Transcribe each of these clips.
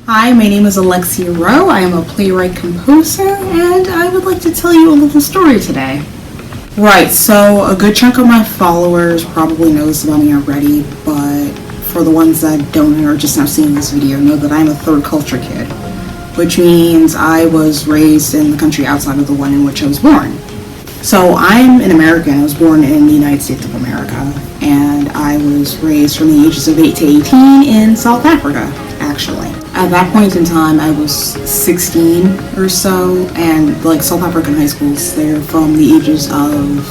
Hi, my name is Alexia Rowe. I am a playwright composer, and I would like to tell you a little story today. Right, so a good chunk of my followers probably knows about me already, but for the ones that don't and are just now seeing this video, know that I'm a third culture kid, which means I was raised in the country outside of the one in which I was born. So I'm an American. I was born in the United States of America, and I was raised from the ages of 8 to 18 in South Africa, actually. At that point in time, I was 16 or so, and South African high schools, they're from the ages of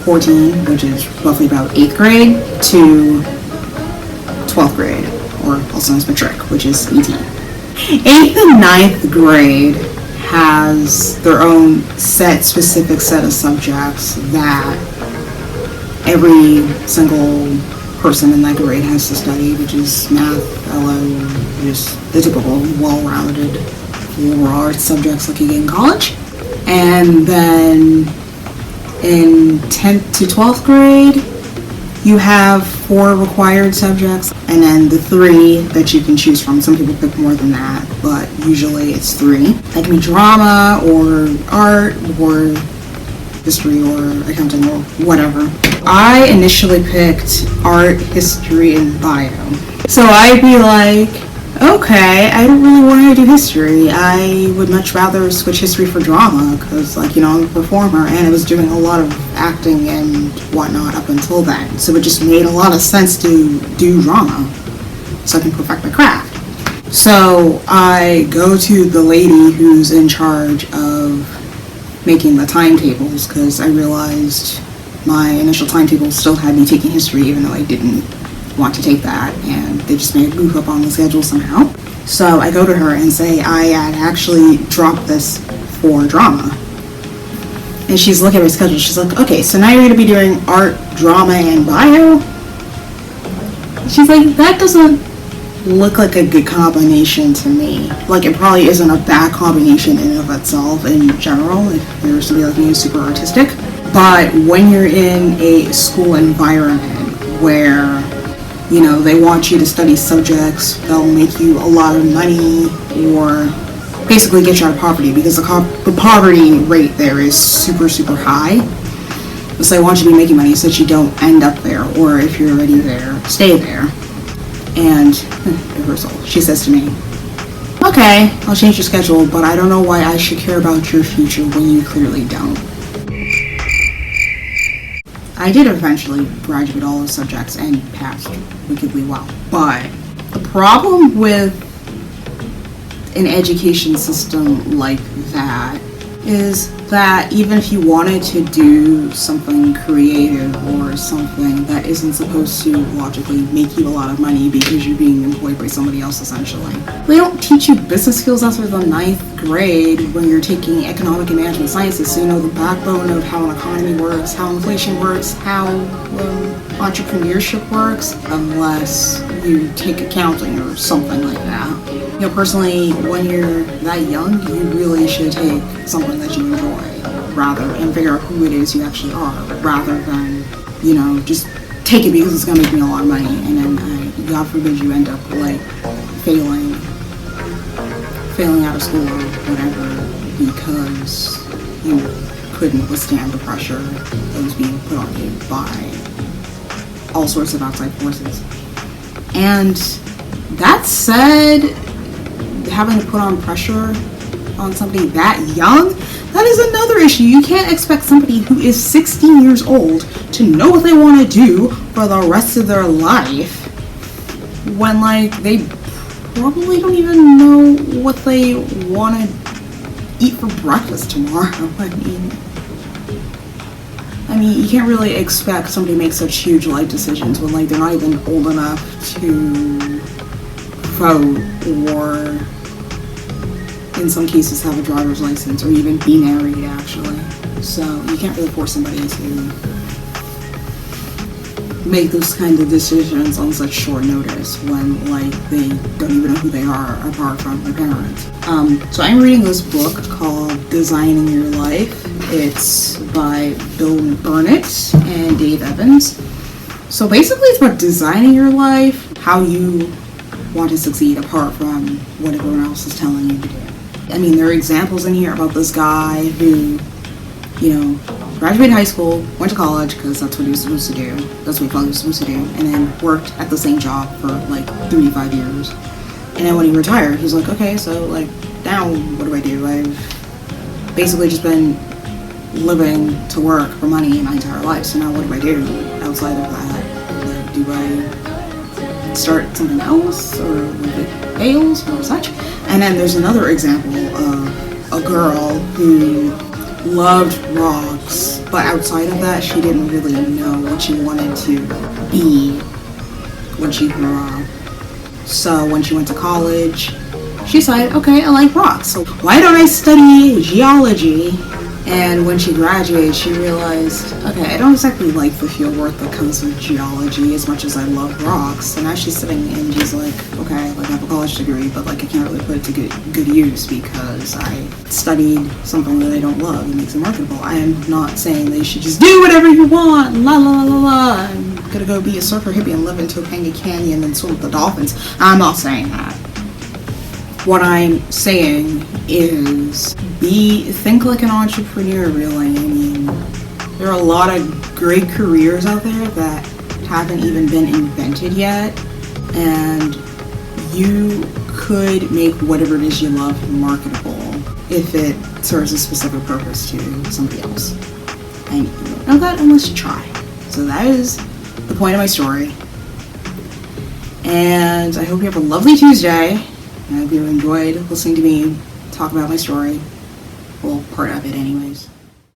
14, which is roughly about 8th grade, to 12th grade, or also known as matric, which is 18. 8th and 9th grade has their own specific set of subjects that every single person in that grade has to study, which is math, LO, just the typical well-rounded liberal arts subjects like you get in college. And then in 10th to 12th grade, you have 4 required subjects, and then the 3 that you can choose from. Some people pick more than that, but usually it's 3. That can be drama, or art, or history, or accounting, or whatever. I initially picked art, history, and bio. So I'd be like, okay, I don't really want to do history. I would much rather switch history for drama, because I'm a performer, and I was doing a lot of acting and whatnot up until then. So it just made a lot of sense to do drama, so I can perfect my craft. So I go to the lady who's in charge of making the timetables, because I realized my initial timetable still had me taking history, even though I didn't want to take that, and they just made a goof up on the schedule somehow. So I go to her and say I had actually dropped this for drama. And she's looking at my schedule. She's like, okay, so now you're going to be doing art, drama, and bio? She's like, that doesn't look like a good combination to me. It probably isn't a bad combination in and of itself in general, if you're somebody like me who's super artistic. But when you're in a school environment where they want you to study subjects, they'll make you a lot of money, or basically get you out of poverty, because the poverty rate there is super, super high. So they want you to be making money so that you don't end up there, or if you're already there, stay there. And rehearsal, she says to me, okay, I'll change your schedule, but I don't know why I should care about your future when you clearly don't. I did eventually graduate all those subjects and passed wickedly well. But the problem with an education system like that is that even if you wanted to do something creative or something that isn't supposed to logically make you a lot of money because you're being employed by somebody else essentially, they don't teach you business skills after the 9th grade when you're taking economic and management sciences, so you know the backbone of how an economy works, how inflation works, how entrepreneurship works, unless you take accounting or something like that. Personally, when you're that young, you really should take something that you enjoy, and figure out who it is you actually are, rather than, just take it because it's going to make me a lot of money, and then, God forbid, you end up, failing out of school or whatever, because you couldn't withstand the pressure that was being put on you by all sorts of outside forces. And that said, having to put on pressure on somebody that young, that is another issue. You can't expect somebody who is 16 years old to know what they want to do for the rest of their life when they probably don't even know what they want to eat for breakfast tomorrow. I mean, you can't really expect somebody to make such huge life decisions when they're not even old enough to vote, or in some cases have a driver's license, or even be married actually. So you can't really force somebody to make those kind of decisions on such short notice when they don't even know who they are apart from their parents. So I'm reading this book called Designing Your Life. It's by Bill Burnett and Dave Evans. So basically it's about designing your life, how you want to succeed apart from what everyone else is telling you to do. I mean, there are examples in here about this guy who, graduated high school, went to college because that's what he was supposed to do. That's what he thought he was supposed to do. And then worked at the same job for like 3 to 5 years. And then when he retired, he's like, okay, so like now what do? I've basically just been living to work for money my entire life. So now what do outside of that? Like, do I start something else or if it fails or such? And then there's another example of a girl who loved rocks, but outside of that, she didn't really know what she wanted to be when she grew up. So when she went to college, she decided, okay, I like rocks, so why don't I study geology? And when she graduated, she realized, okay, I don't exactly like the field work that comes with geology as much as I love rocks. And now she's sitting and she's like, okay, like I have a college degree, but like I can't really put it to good use because I studied something that I don't love and makes it marketable. I am not saying that you should just do whatever you want, la la la la. I'm gonna go be a surfer hippie and live in Topanga Canyon and swim with the dolphins. I'm not saying that. What I'm saying is think like an entrepreneur, really. I mean, there are a lot of great careers out there that haven't even been invented yet, and you could make whatever it is you love marketable if it serves a specific purpose to somebody else. And you don't know that unless you try. So that is the point of my story. And I hope you have a lovely Tuesday. I hope you enjoyed listening to me talk about my story. Well, part of it anyways.